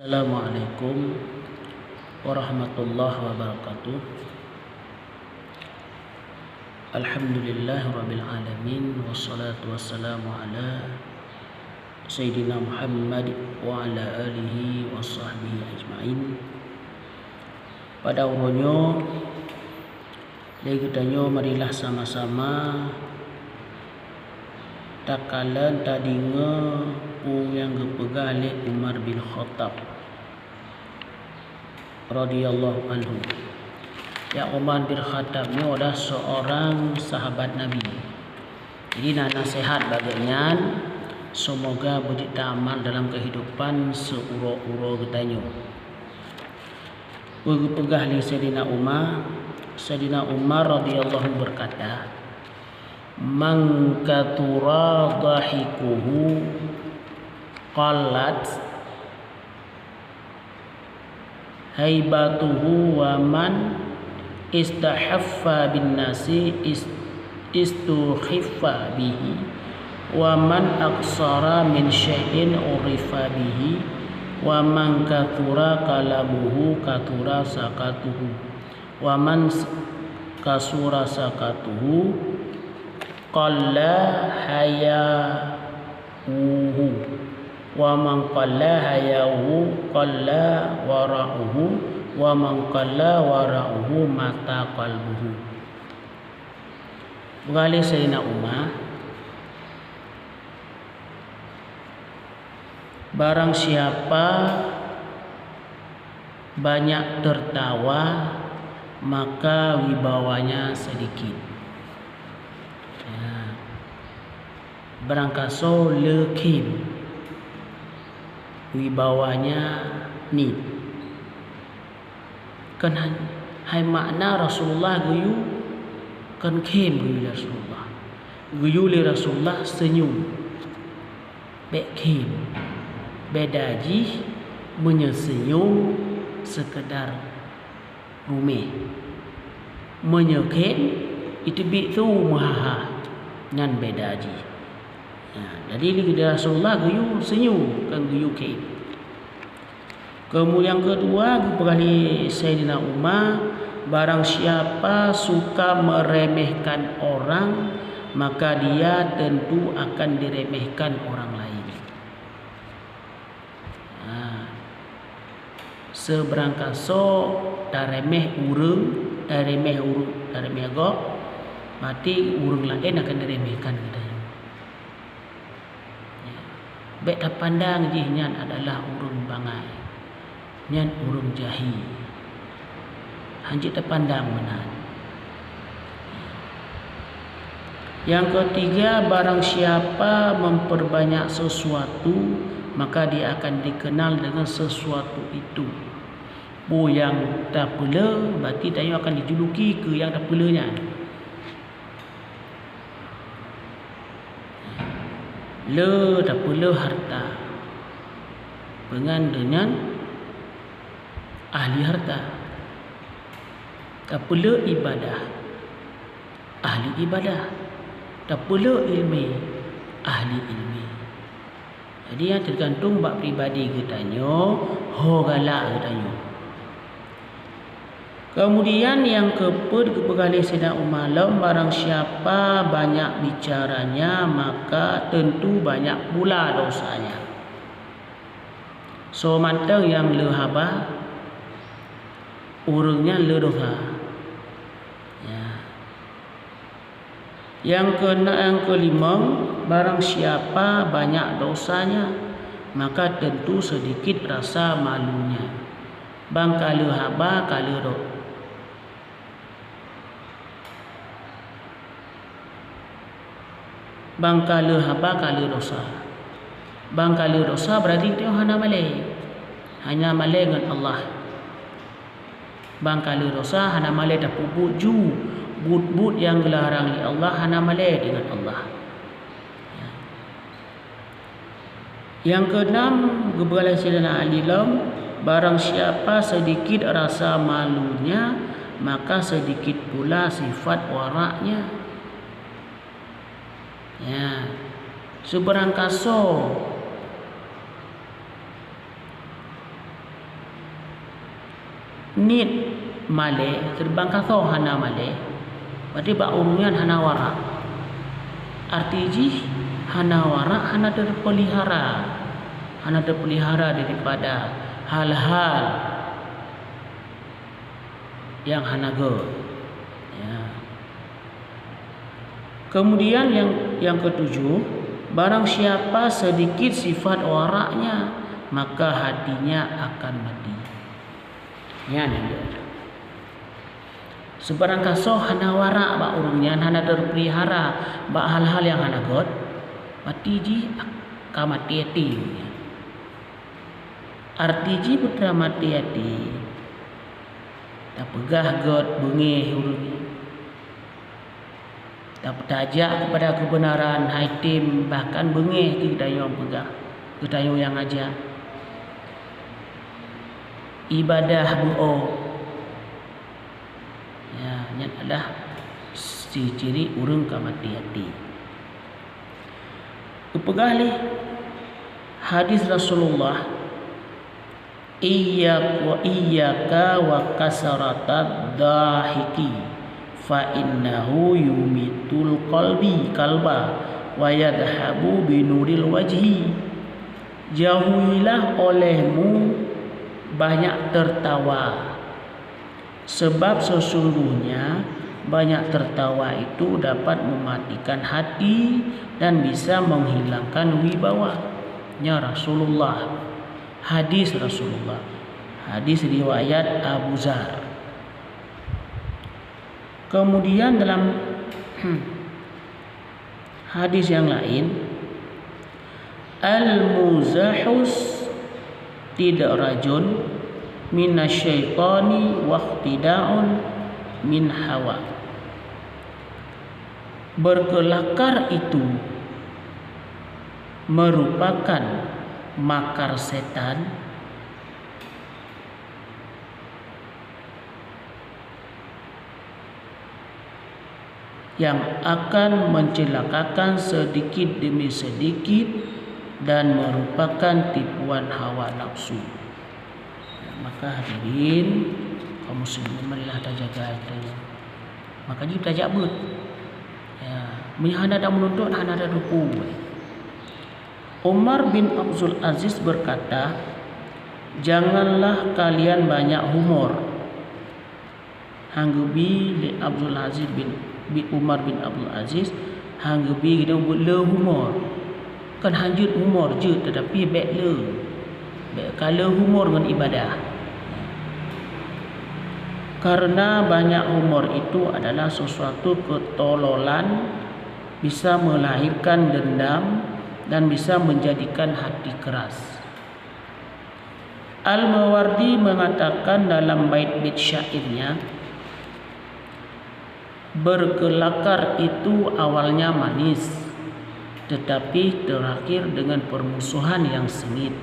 Assalamualaikum warahmatullahi wabarakatuh. Alhamdulillahirabbil alamin wassalatu wassalamu ala sayyidina Muhammad wa ala alihi washabbihi ajmain. Pada uronyo kita marilah sama-sama takalan tadinga yang gepegah oleh Umar bin Khattab radhiyallahu anhu. Ya, Umar bin Khattab ni adalah seorang sahabat Nabi. Jadi nak nasihat baginya, semoga berjita amal dalam kehidupan seuro-uro getanyo. Berpegah li Sayyidina Umar. Sayyidina Umar radhiyallahu berkata, "Man katura dhahikuhu qalat haibatuhu wa man istahaffa bin nasi istukhiffa bihi wa man aqsara min syai'in urifa bihi wa man kathura kalamuhu kathura sakatuhu wa man kasura sakatuhu qalla hayauhu wa man qalla hayauhu qalla wara'uhu wa man qalla wara'uhu mata qalbuhu." Beralih Sayyidina Umar, barang siapa banyak tertawa maka wibawanya sedikit. Berangkaso lekim wibawanya ni. Kan hai makna Rasulullah guyu kan kem guyu Rasulullah. Guyu li Rasulullah senyum. Bek kem. Bedaji menyesenyum sekedar rumeh. Menyekem itu bitu muhaha ngan bedaji. Jadi Rasulullah guyu senyum kan guyu kem. Kemudian kedua berkali Sayyidina Umar, barang siapa suka meremehkan orang maka dia tentu akan diremehkan orang lain. Seberangkaso daremeh urang, daremeh gok, mati urang lain akan diremehkan kita. Bek tak pandang jihnya adalah urang bangai, nyan urang jahi. Hanjit terpandang menan. Yang ketiga, barang siapa memperbanyak sesuatu maka dia akan dikenal dengan sesuatu itu. Yang tak pula berarti dia akan dijuluki ke yang tak pulanya. Le tak pula harta dengan ahli harta. Tak pula ibadah, ahli ibadah. Tak pula ilmi, ahli ilmi. Jadi yang tergantung bab pribadi ketanyo, ho galak ketanyo. Kemudian yang keberkali Sayyidina Umar, barang siapa banyak bicaranya maka tentu banyak pula dosanya. So mantang yang lehaba urangnya le dosa. Yang kelima, barang siapa banyak dosanya maka tentu sedikit rasa malunya. Bang kalau haba kalau do. Bang kalau haba kalau dosa. Bang kalau dosa berarti dia hanya malai. Hanya malai dengan Allah. Bang kalau dosa hanya malai dah puput ju. But yang dilarang oleh Allah hanya malai dengan Allah. Yang keenam, gebralan Sayyidina Ali lam, barang siapa sedikit rasa malunya maka sedikit pula sifat waraknya. Seberangkaso nit male terbang katho hana male berarti ba urungan hana wara arti ji hana wara hana terpelihara daripada hal-hal yang hana go ya. Kemudian yang ketujuh, barang siapa sedikit sifat waraknya maka hatinya akan mati. Ya dia. Sebarang kaso hana warak ba urungnya hana terpelihara ba hal-hal yang hana god mati ji akan mati hati. Arti ji putra mati hati. Tak pegah god bengih urungnya. Tak bertajak kepada kebenaran haitim bahkan bengih kita yang pegah kita yang ajar ibadah buo ya ini adalah si ciri urang ka mati hati. Kepegalih hadis Rasulullah iyyaka wa kasratad dahiki fa innahu yumitul qalba wa yadhabu binuril wajhi. Jauhilah olehmu banyak tertawa, sebab sesungguhnya banyak tertawa itu dapat mematikan hati dan bisa menghilangkan wibawa. Ya Rasulullah, hadis Rasulullah, hadis riwayat Abu Zar. Kemudian dalam hadis yang lain, al-muzahus tidak rajun minasyaitani waqtida'un min hawa. Berkelakar itu merupakan makar setan yang akan mencelakakan sedikit demi sedikit dan merupakan tipuan hawa nafsu. Maka hadirin kaum muslimin, marilah kita jaga itu. Maka kita jabut. Ya, hana dah menuntut hana dah ruku. Umar bin Abdul Aziz berkata, janganlah kalian banyak humor. Hanggubi li Abdul Aziz bin Umar bin Abdul Aziz hanggubi kita buat le humor. Kan hanjut humor je tetapi baik le. Baik kalau humor dengan ibadah. Karena banyak humor itu adalah sesuatu ketololan, bisa melahirkan dendam dan bisa menjadikan hati keras. Al-Mawardi mengatakan dalam bait-bait syairnya, berkelakar itu awalnya manis, tetapi terakhir dengan permusuhan yang sengit.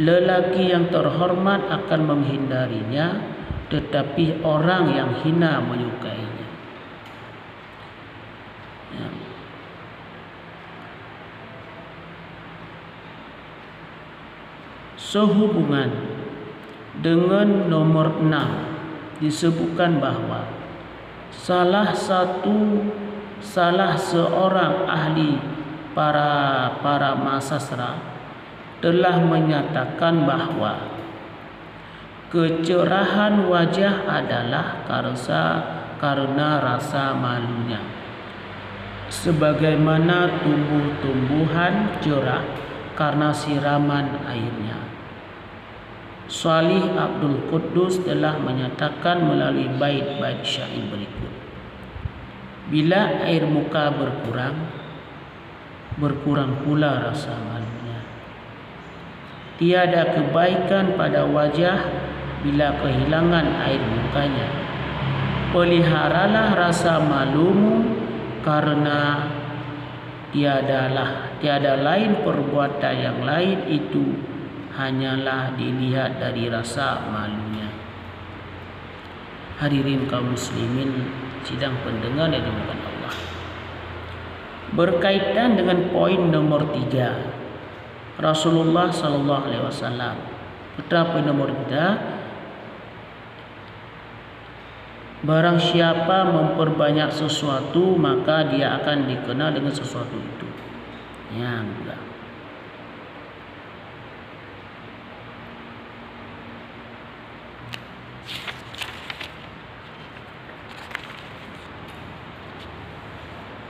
Lelaki yang terhormat akan menghindarinya, tetapi orang yang hina menyukainya. Ya. Sehubungan dengan nomor 6 disebutkan bahawa salah seorang ahli para mahasiswa telah menyatakan bahawa kecerahan wajah adalah karena rasa malunya, sebagaimana tumbuh-tumbuhan cerah karena siraman airnya. Salih Abdul Quddus telah menyatakan melalui bait-bait syair berikut, bila air muka berkurang pula rasa malunya. Tiada kebaikan pada wajah bila kehilangan air mukanya. Peliharalah rasa malumu, karena tiada lain perbuatan yang lain itu hanyalah dilihat dari rasa malunya. Hadirin kaum muslimin sidang pendengar yang dimuliakan Allah. Berkaitan dengan poin nomor 3, Rasulullah sallallahu alaihi wasallam. Putra poin nomor 3, Barang siapa memperbanyak sesuatu, maka dia akan dikenal dengan sesuatu itu. Yang pula.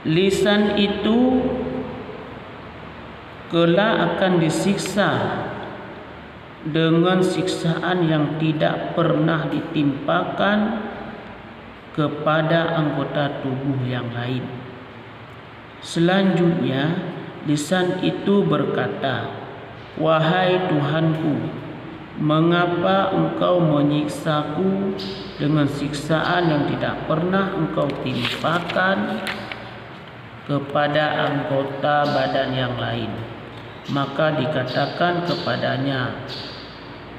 Lisan itu kelak akan disiksa dengan siksaan yang tidak pernah ditimpakan kepada anggota tubuh yang lain. Selanjutnya, lisan itu berkata, "Wahai Tuhanku, mengapa engkau menyiksaku dengan siksaan yang tidak pernah engkau timpakan kepada anggota badan yang lain?" Maka dikatakan kepadanya,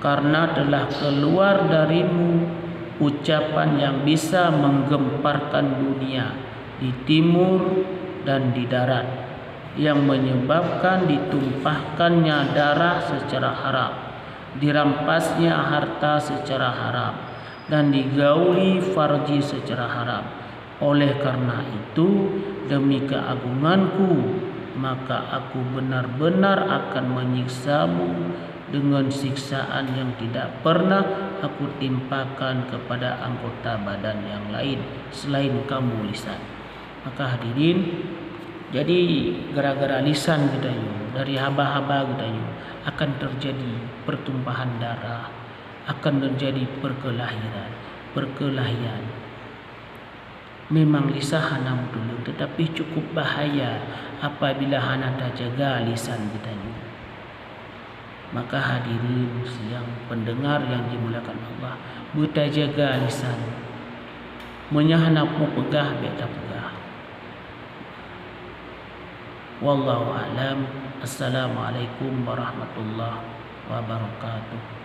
"Karena telah keluar darimu ucapan yang bisa menggemparkan dunia di timur dan di darat, yang menyebabkan ditumpahkannya darah secara haram, dirampasnya harta secara haram, dan digauli farji secara haram. Oleh karena itu, demi keagunganku, maka aku benar-benar akan menyiksamu dengan siksaan yang tidak pernah aku timpakan kepada anggota badan yang lain selain kamu lisan." Maka hadirin, jadi gara-gara lisan kita dari haba-haba kita akan terjadi pertumpahan darah, akan terjadi perkelahian. Memang lisan hana dulu, tetapi cukup bahaya apabila hana tak jaga lisan kita. Maka hadirin yang pendengar yang dimuliakan Allah, kita jaga lisan. Menyahana pun pegah, beta pegah. Wallahu a'lam. Assalamualaikum warahmatullahi wabarakatuh.